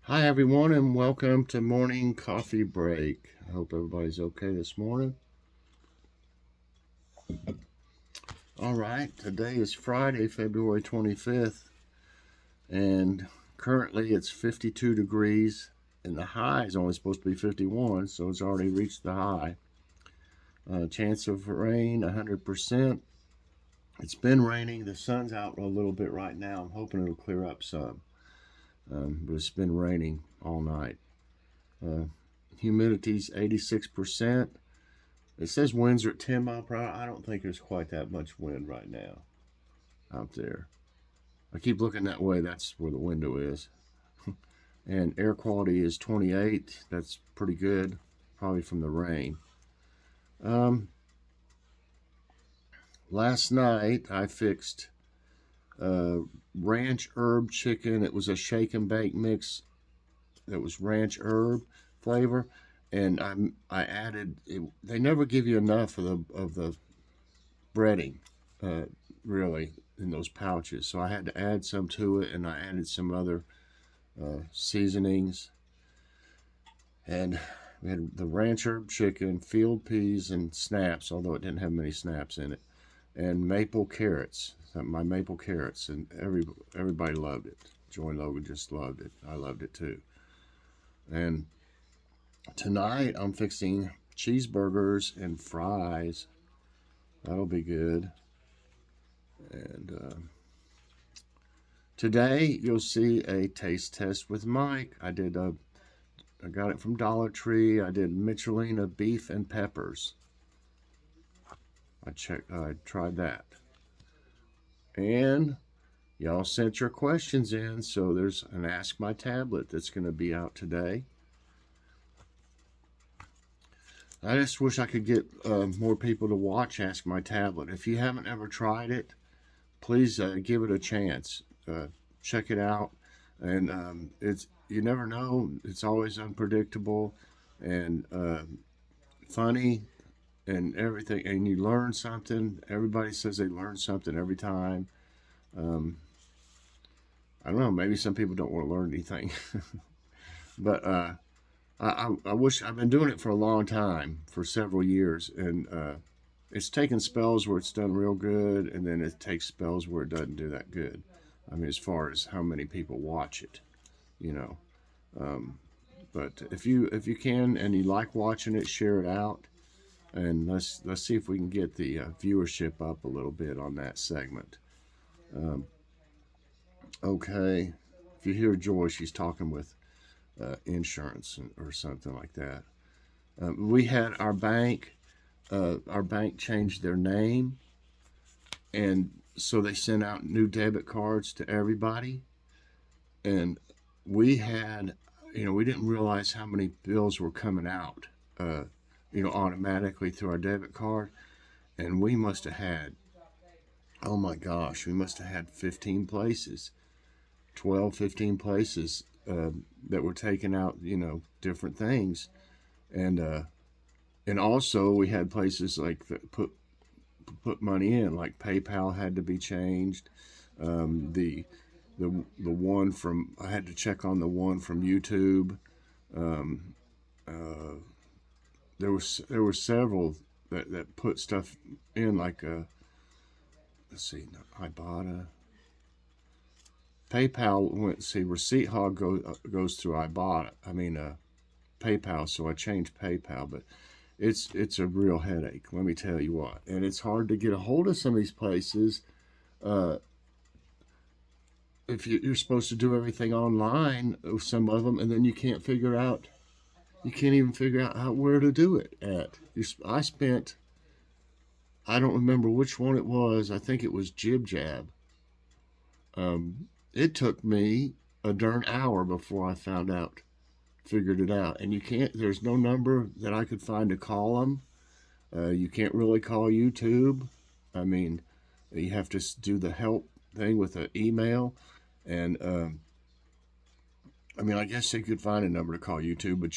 Hi, everyone, and welcome to Morning Coffee Break. I hope everybody's okay this morning. All right, today is Friday, February 25th, and currently it's 52 degrees, and the high is only supposed to be 51, so it's already reached the high. Chance of rain, 100%. It's been raining. The sun's out a little bit right now. I'm hoping it'll clear up some, but it's been raining all night. Humidity's 86%. It says winds are at 10 mile per hour. I don't think there's quite that much wind right now out there. I keep looking that way. That's where the window is. And air quality is 28. That's pretty good, probably from the rain. Last night I fixed ranch herb chicken. It was a shake and bake mix that was ranch herb flavor, and I added. They never give you enough of the breading, really, in those pouches. So I had to add some to it, and I added some other seasonings. And we had the ranch herb chicken, field peas, and snaps, although it didn't have many snaps in it, and maple carrots. My maple carrots, and everybody loved it. Joy and Logan just loved it. I loved it too. And tonight I'm fixing cheeseburgers and fries. That'll be good. And today you'll see a taste test with Mike. I got it from Dollar Tree. I did Michelina beef and peppers. I tried that. And y'all sent your questions in, so there's an Ask My Tablet that's going to be out today. I just wish I could get more people to watch Ask My Tablet. If you haven't ever tried it, please give it a chance. Check it out. And you never know. It's always unpredictable and funny and everything. And you learn something. Everybody says they learn something every time. I don't know. Maybe some people don't want to learn anything. But I wish I've been doing it for a long time, for several years, and it's taken spells where it's done real good, and then it takes spells where it doesn't do that good. I mean, as far as how many people watch it, you know. But if you can and you like watching it, share it out, and let's see if we can get the viewership up a little bit on that segment. Okay, if you hear Joy, she's talking with insurance or something like that. We had our bank changed their name, and so they sent out new debit cards to everybody. And we had, we didn't realize how many bills were coming out, automatically through our debit card. And we must have had, oh my gosh, we must have had 15 places, 12, 15 places that were taking out, different things. And also we had places like that put money in, like PayPal had to be changed. The one from, I had to check on the one from YouTube. There were several that put stuff in, like let's see, Ibotta. PayPal went, see, Receipt Hog goes through Ibotta. I mean PayPal, so I changed PayPal, but it's a real headache, let me tell you what. And it's hard to get a hold of some of these places. If you're supposed to do everything online with some of them, and then you can't even figure out where to do it at. I don't remember which one it was. I think it was Jib Jab. It took me a darn hour before I figured it out. And there's no number that I could find to call them. You can't really call YouTube. I mean, you have to do the help thing with an email. And I mean, I guess they could find a number to call YouTube, but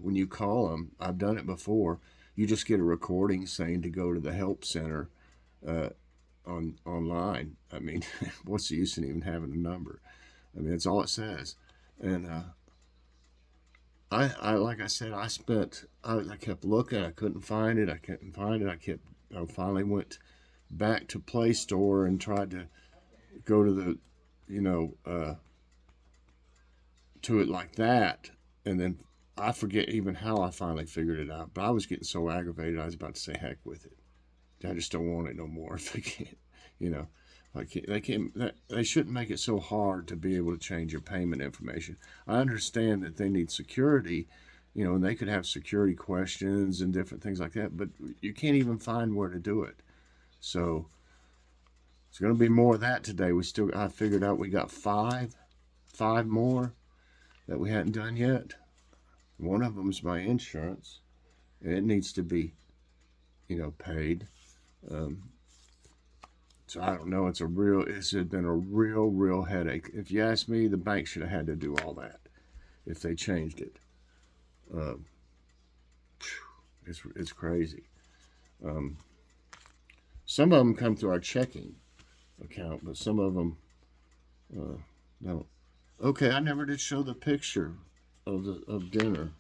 when you call them, I've done it before, you just get a recording saying to go to the help center online. I mean, what's the use in even having a number? I mean, that's all it says. And I like I said, I kept looking. I couldn't find it. I couldn't find it. I finally went back to Play Store and tried to go to the, you know, to it like that. And then I forget even how I finally figured it out. But I was getting so aggravated, I was about to say heck with it. I just don't want it no more if they can't, you know. Like they shouldn't make it so hard to be able to change your payment information. I understand that they need security, you know, and they could have security questions and different things like that, but you can't even find where to do it. So it's going to be more of that today. I figured out we got five more that we hadn't done yet. One of them is my insurance, and it needs to be, you know, paid. Um, So I don't know. It's been a real headache. If you ask me, the bank should have had to do all that if they changed it. Um, it's crazy. Um, some of them come through our checking account, but some of them don't. Okay, I never did show the picture of dinner.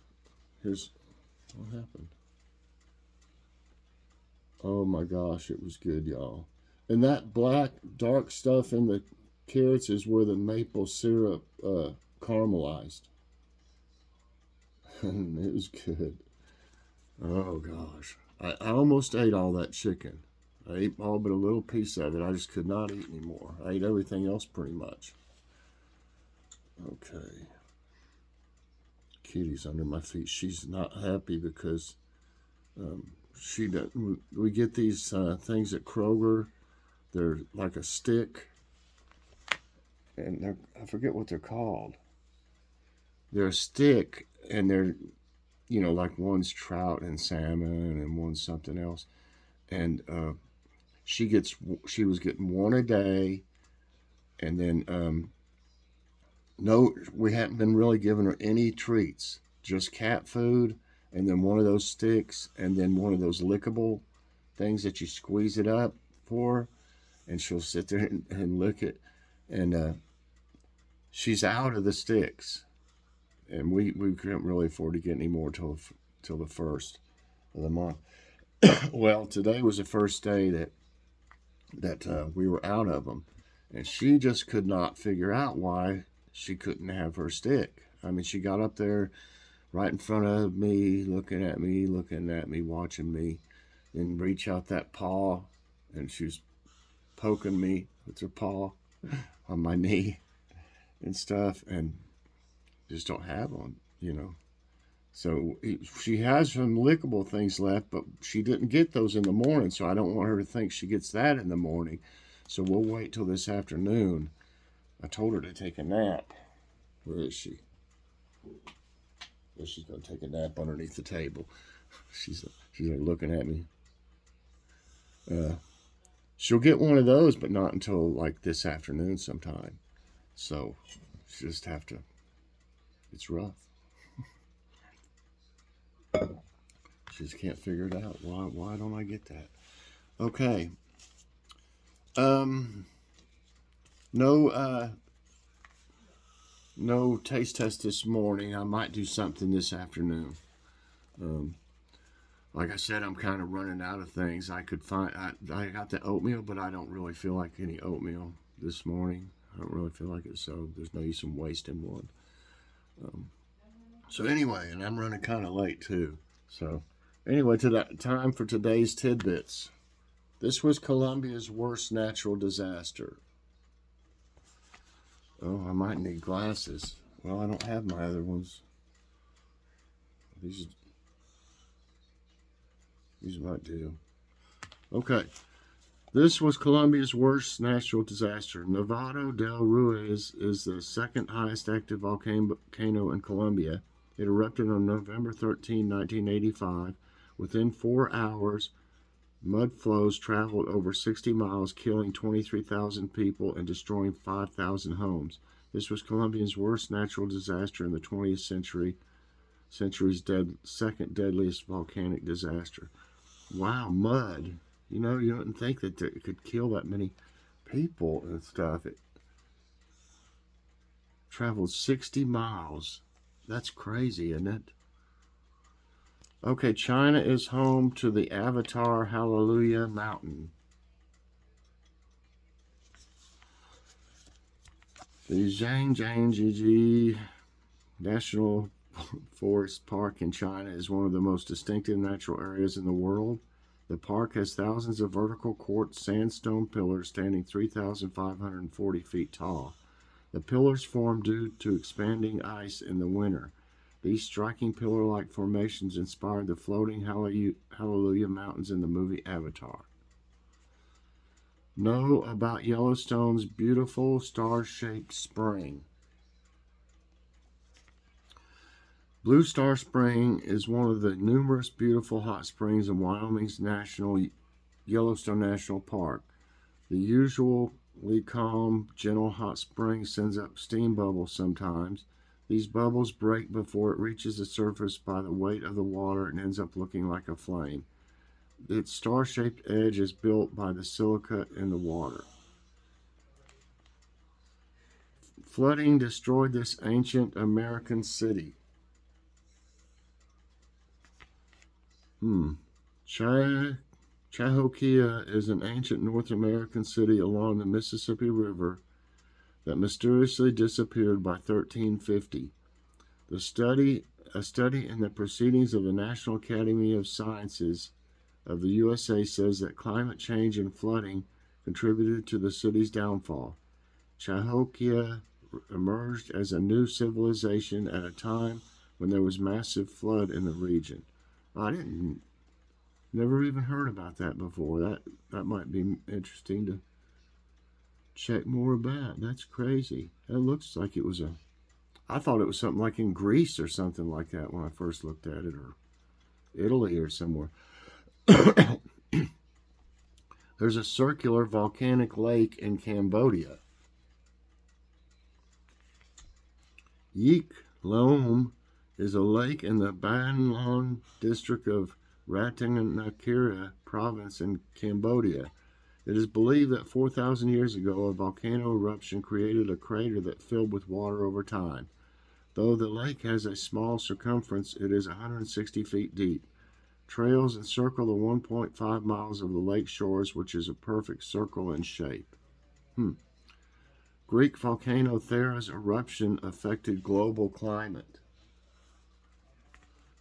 Here's what happened. Oh my gosh, it was good, y'all. And that black dark stuff in the carrots is where the maple syrup caramelized. And it was good. Oh gosh. I almost ate all that chicken. I ate all but a little piece of it. I just could not eat anymore. I ate everything else pretty much. Okay. Kitty's under my feet. She's not happy because she doesn't. We get these things at Kroger. They're like a stick, and I forget what they're called. They're a stick, and they're, you know, like one's trout and salmon, and one's something else. And she was getting one a day, and then no, we hadn't been really giving her any treats, just cat food, and then one of those sticks, and then one of those lickable things that you squeeze it up for, and she'll sit there and lick it, and she's out of the sticks, and we couldn't really afford to get any more till the first of the month. Well, today was the first day that we were out of them, and she just could not figure out why she couldn't have her stick. I mean, she got up there right in front of me, looking at me, watching me, and reach out that paw, and she was poking me with her paw on my knee and stuff, and just don't have one, you know. So she has some lickable things left, but she didn't get those in the morning, so I don't want her to think she gets that in the morning. So we'll wait till this afternoon. I told her to take a nap. Where is she? Well, she's going to take a nap underneath the table. She's like looking at me. She'll get one of those, but not until like this afternoon sometime. So she just have to. It's rough. She just can't figure it out. Why don't I get that? Okay. No taste test this morning. I might do something this afternoon. Like I said, I'm kind of running out of things. I got the oatmeal, but I don't really feel like any oatmeal this morning. I don't really feel like it, so there's no use in wasting one. So anyway, and I'm running kind of late too. So anyway, time for today's tidbits. This was Colombia's worst natural disaster. Oh, I might need glasses. Well, I don't have my other ones. These might do. Okay. This was Colombia's worst natural disaster. Nevado del Ruiz is the second highest active volcano in Colombia. It erupted on November 13, 1985. Within 4 hours, mud flows traveled over 60 miles, killing 23,000 people and destroying 5,000 homes. This was Colombia's worst natural disaster in the 20th century's second deadliest volcanic disaster. Wow, mud. You know, you don't think that it could kill that many people and stuff. It traveled 60 miles. That's crazy, isn't it? Okay, China is home to the Avatar Hallelujah Mountain. The Zhangjiajie National Forest Park in China is one of the most distinctive natural areas in the world. The park has thousands of vertical quartz sandstone pillars standing 3,540 feet tall. The pillars form due to expanding ice in the winter. These striking pillar-like formations inspired the floating Hallelujah Mountains in the movie Avatar. Know about Yellowstone's beautiful star-shaped spring. Blue Star Spring is one of the numerous beautiful hot springs in Wyoming's Yellowstone National Park. The usually calm, gentle hot spring sends up steam bubbles sometimes. These bubbles break before it reaches the surface by the weight of the water and ends up looking like a flame. Its star-shaped edge is built by the silica in the water. Flooding destroyed this ancient American city. Cahokia is an ancient North American city along the Mississippi River that mysteriously disappeared by 1350. A study in the Proceedings of the National Academy of Sciences of the USA says that climate change and flooding contributed to the city's downfall. Cahokia emerged as a new civilization at a time when there was massive flood in the region. I never even heard about that before. That might be interesting to check more about. That's crazy. That looks like it was I thought it was something like in Greece or something like that when I first looked at it, or Italy or somewhere. There's a circular volcanic lake in Cambodia. Yik Loam is a lake in the Ban Long district of Ratanakhira province in Cambodia. It is believed that 4,000 years ago a volcano eruption created a crater that filled with water over time. Though the lake has a small circumference, it is 160 feet deep. Trails encircle the 1.5 miles of the lake shores, which is a perfect circle in shape. Greek volcano Thera's eruption affected global climate.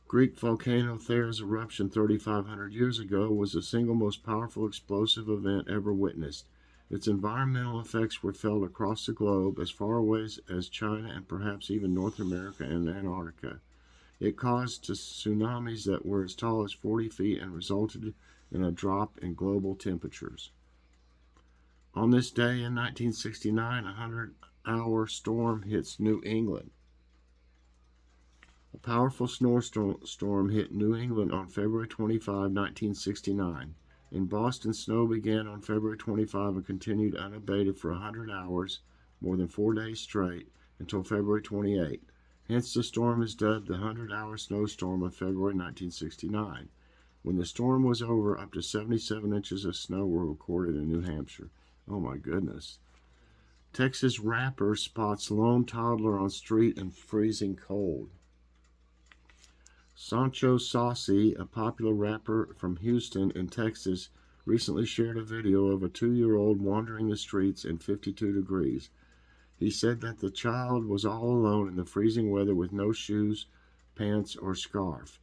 Greek volcano Thera's eruption 3,500 years ago was the single most powerful explosive event ever witnessed. Its environmental effects were felt across the globe, as far away as China and perhaps even North America and Antarctica. It caused tsunamis that were as tall as 40 feet and resulted in a drop in global temperatures. On this day in 1969, a 100-hour storm hits New England. A powerful snowstorm hit New England on February 25, 1969. In Boston, snow began on February 25 and continued unabated for 100 hours, more than 4 days straight, until February 28. Hence, the storm is dubbed the 100-hour snowstorm of February 1969. When the storm was over, up to 77 inches of snow were recorded in New Hampshire. Oh my goodness. Texas rapper spots lone toddler on street in freezing cold. Sancho Saucy, a popular rapper from Houston in Texas, recently shared a video of a 2-year-old wandering the streets in 52 degrees. He said that the child was all alone in the freezing weather with no shoes, pants, or scarf.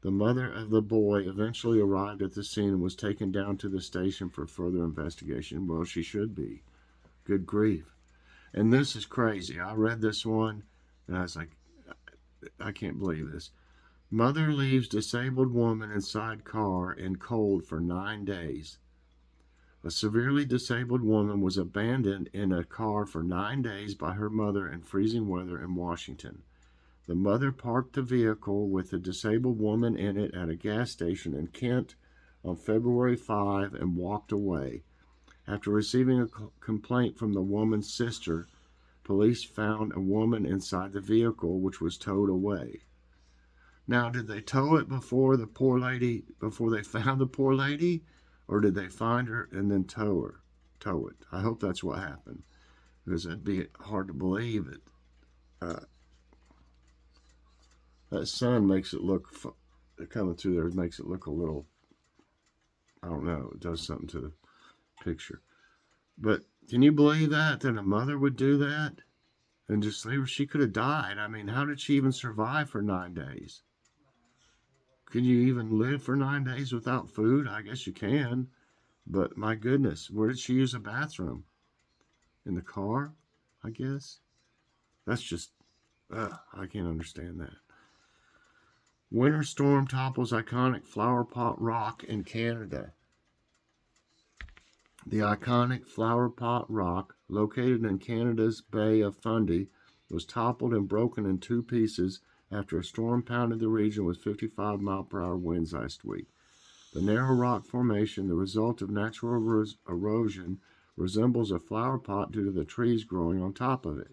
The mother of the boy eventually arrived at the scene and was taken down to the station for further investigation. Well, she should be. Good grief. And this is crazy. I read this one, and I was like, I can't believe this. Mother leaves disabled woman inside car in cold for 9 days. A severely disabled woman was abandoned in a car for 9 days by her mother in freezing weather in Washington. The mother parked the vehicle with the disabled woman in it at a gas station in Kent on February 5 and walked away. After receiving a complaint from the woman's sister, police found a woman inside the vehicle, which was towed away. Now, did they tow it before they found the poor lady? Or did they find her and then tow it? I hope that's what happened, because it'd be hard to believe it. That sun makes it look, coming through there makes it look a little, I don't know, it does something to the picture. But can you believe that a mother would do that and just leave her? She could have died. I mean, how did she even survive for 9 days? Can you even live for 9 days without food? I guess you can. But my goodness, where did she use a bathroom? In the car, I guess. That's just, I can't understand that. Winter storm topples iconic flower pot rock in Canada. The iconic flower pot rock, located in Canada's Bay of Fundy, was toppled and broken in 2 pieces after a storm pounded the region with 55-mile-per-hour winds last week. The narrow rock formation, the result of natural erosion, resembles a flower pot due to the trees growing on top of it.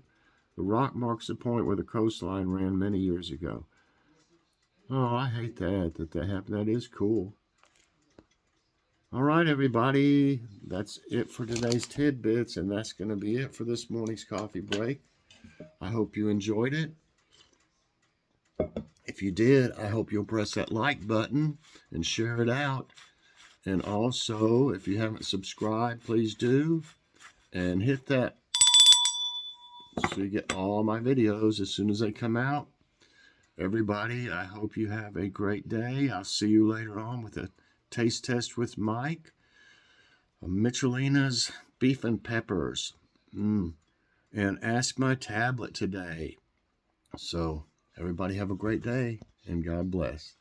The rock marks the point where the coastline ran many years ago. Oh, I hate that happened. That is cool. All right, everybody, that's it for today's tidbits, and that's going to be it for this morning's coffee break. I hope you enjoyed it. If you did, I hope you'll press that like button and share it out. And also, if you haven't subscribed, please do. And hit that so you get all my videos as soon as they come out. Everybody, I hope you have a great day. I'll see you later on with a taste test with Mike. Michelina's beef and peppers. And ask my tablet today. So, everybody have a great day, and God bless.